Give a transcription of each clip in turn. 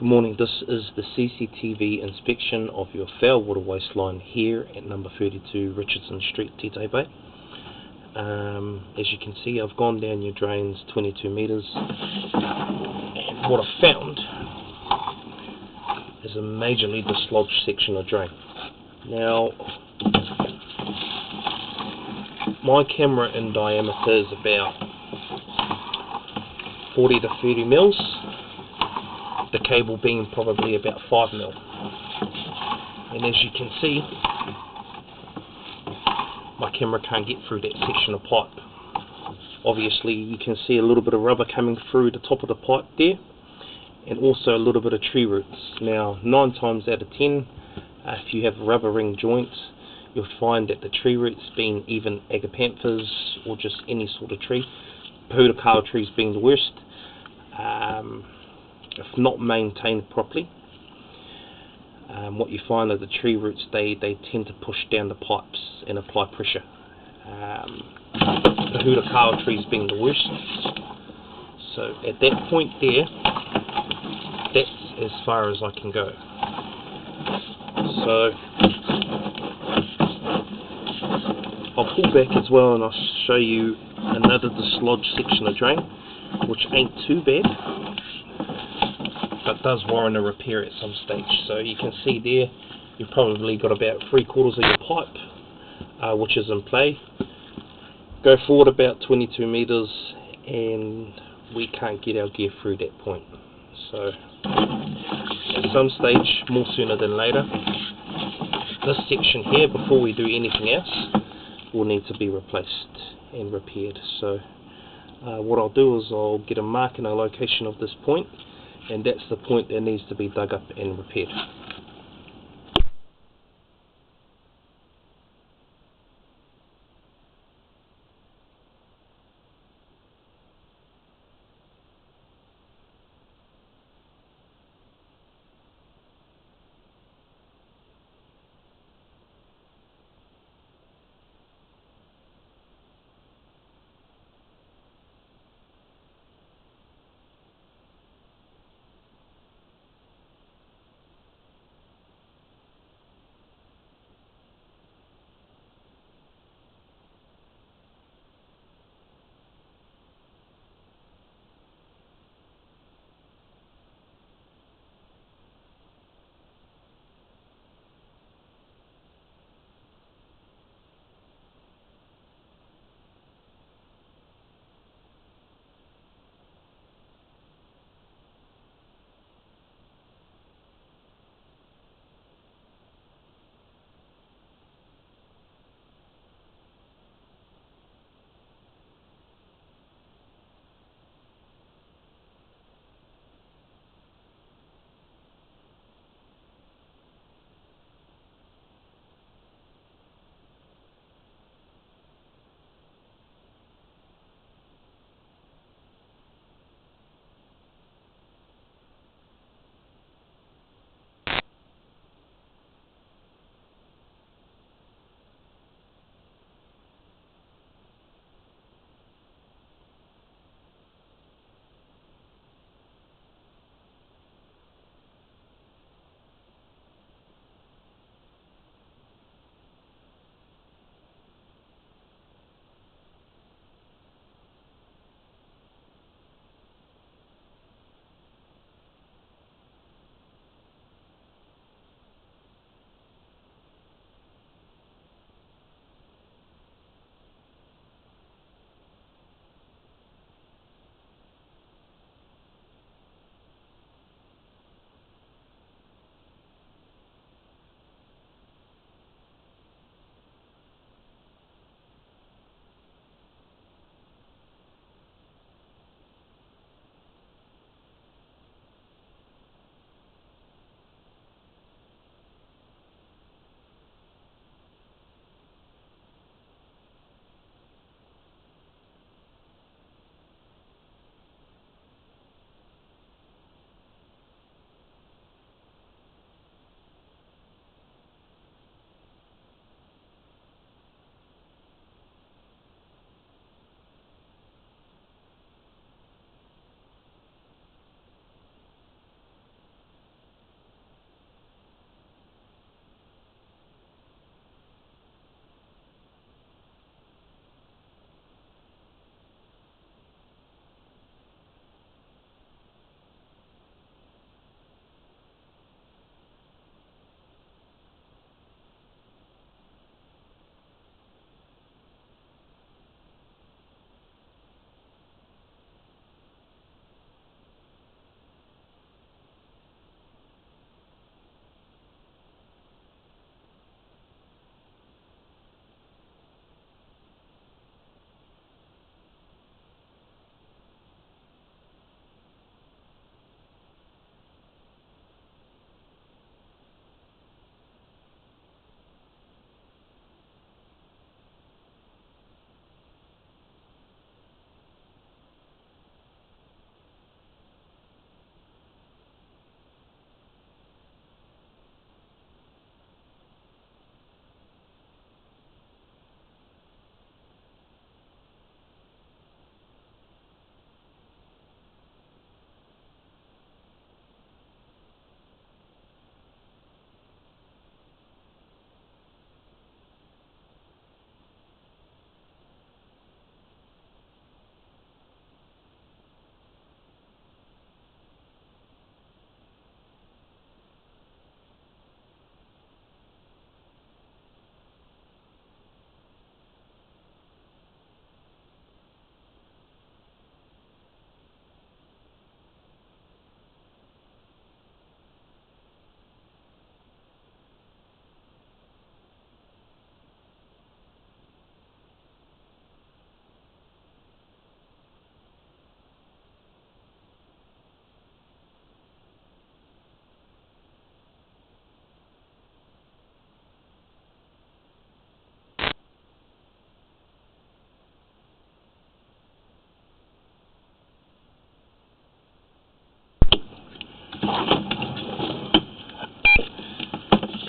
Good morning, this is the CCTV inspection of your foul water waste line here at number 32 Richardson Street, Tite Bay. As you can see, I've gone down your drains 22 metres, and what I've found is a majorly dislodged section of drain. Now, my camera in diameter is about 40 to 30 mils, the cable being probably about 5 mil. And as you can see, my camera can't get through that section of pipe. Obviously you can see a little bit of rubber coming through the top of the pipe there, and also a little bit of tree roots. Now 9 times out of 10, if you have rubber ring joints, you'll find that the tree roots, being even agapanthus or just any sort of tree, pohutukawa trees being the worst, if not maintained properly, what you find are the tree roots, they tend to push down the pipes and apply pressure. The pohutukawa trees being the worst. So at that point there, that's as far as I can go. So I'll pull back as well and I'll show you another dislodged section of drain, which ain't too bad, but does warrant a repair at some stage. So you can see there, you've probably got about 3/4 of your pipe, which is in play. Go forward about 22 metres and we can't get our gear through that point. So at some stage, more sooner than later, this section here, before we do anything else, will need to be replaced and repaired. So what I'll do is I'll get a mark and a location of this point, and that's the point that needs to be dug up and repaired.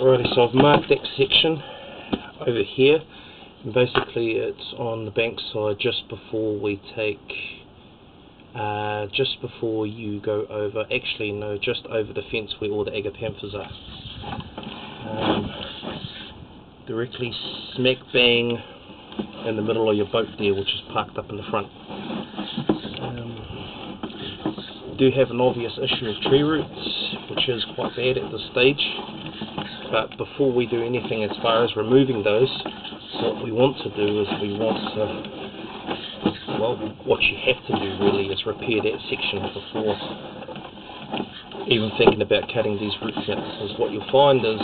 Alrighty, so I've marked that section over here, and basically it's on the bank side just before we take, just before you go over, actually no, just over the fence where all the agapanthus are. Directly smack bang in the middle of your boat there, which is parked up in the front. Do have an obvious issue of tree roots, which is quite bad at this stage, but before we do anything as far as removing those, what we want to do is we want to, well, what you have to do really is repair that section before even thinking about cutting these roots out, because what you'll find is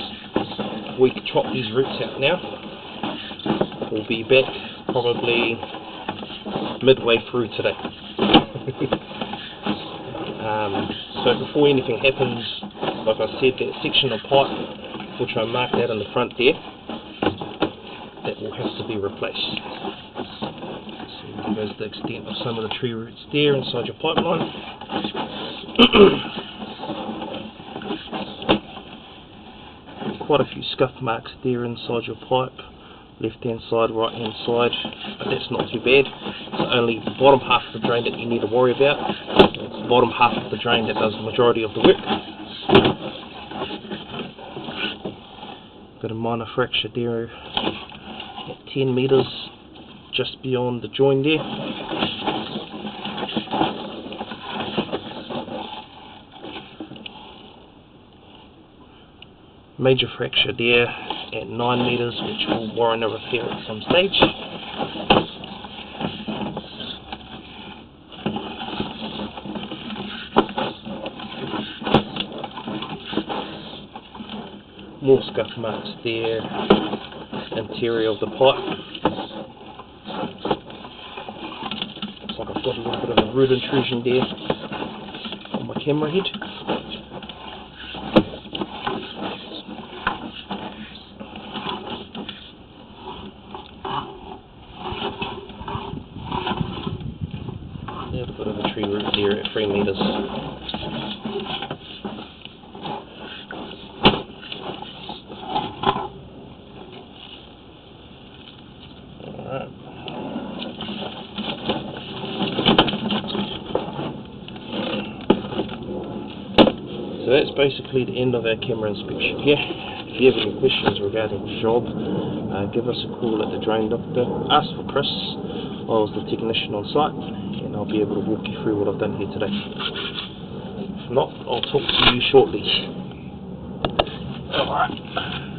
if we chop these roots out now, we'll be back probably midway through today. So before anything happens, like I said, that section of pipe which I marked out in the front there, that will have to be replaced. So there's the extent of some of the tree roots there inside your pipeline. Quite a few scuff marks there inside your pipe, left hand side, right hand side, but that's not too bad. It's only the bottom half of the drain that you need to worry about. It's the bottom half of the drain that does the majority of the work. Got a minor fracture there at 10 metres just beyond the join there. Major fracture there at 9 metres, which will warrant a repair at some stage. More scuff marks there, interior of the pipe. Looks like I've got a little bit of a root intrusion there on my camera head. A little bit of a tree root there at 3 metres. So that's basically the end of our camera inspection here. If you have any questions regarding the job, give us a call at the Drain Doctor, ask for Chris. I was the technician on site, and I'll be able to walk you through what I've done here today. If not, I'll talk to you shortly. Alright.